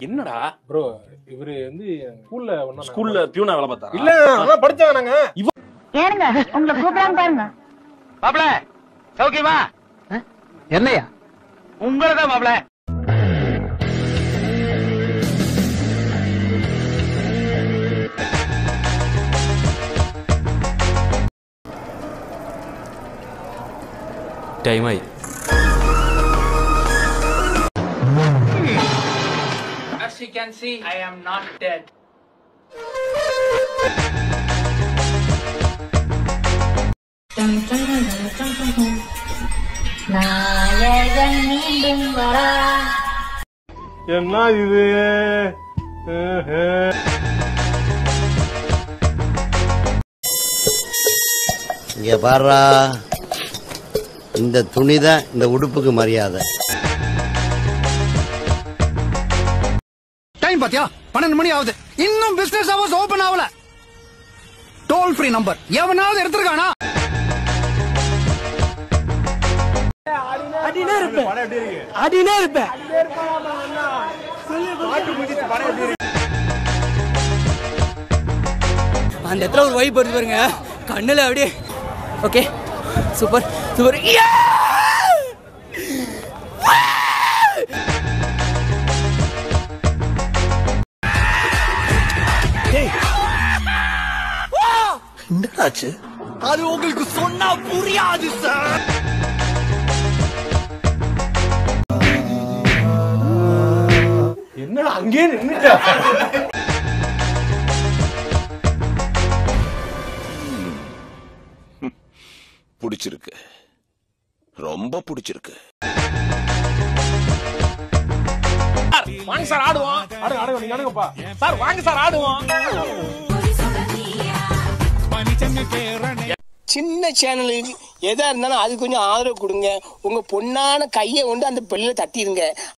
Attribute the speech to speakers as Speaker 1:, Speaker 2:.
Speaker 1: என்னடா
Speaker 2: ப்ரோ இவரு வந்து
Speaker 1: ஸ்கூல்ல பியூனா வேலை பார்த்தாரா?
Speaker 2: இல்ல அதான் படிச்சாங்க நாங்க.
Speaker 3: ஏனுங்க உங்களை கூப்பிடாம பாருங்க.
Speaker 4: மாப்ள சௌக்கியமா? என்னையா உங்களதான் மாப்ள.
Speaker 1: டைம் ஆயி.
Speaker 4: As you can see, I am not dead.
Speaker 3: நாயகன் மீண்டும் வரா.
Speaker 2: என்ன இது?
Speaker 5: இங்க பாருடா, இந்த துணிதான் இந்த உடுப்புக்கு மரியாதை.
Speaker 6: டைம் பாத்தியா? 12 மணி ஆகுது. இன்னும் பிசினஸ் ஹவர்ஸ் ஓபன் ஆகல. டோல் ஃப்ரீ நம்பர் எவனாவது எடுத்துருக்கானா?
Speaker 7: அந்த இடத்துல ஒரு வைப் வருது பாருங்க, கண்ணுல அப்படியே. Okay super super.
Speaker 6: என்னடாச்சு? அது உங்களுக்கு சொன்னா புரியாது சார்.
Speaker 2: என்னடா அங்கேயே நின்னுட்டா?
Speaker 8: பிடிச்சிருக்கு, ரொம்ப பிடிச்சிருக்கு.
Speaker 1: வாங்க சார் ஆடுவோம்.
Speaker 2: ஆடுங்க நீங்க ஆடுங்கப்பா.
Speaker 1: சார் வாங்க சார் ஆடுவோம்.
Speaker 4: சின்ன சேனலுக்கு எதா இருந்தாலும் அது கொஞ்சம் ஆதரவு கொடுங்க. உங்க பொண்ணான கையை கொண்டு அந்த பெல்ல தட்டிடுங்க.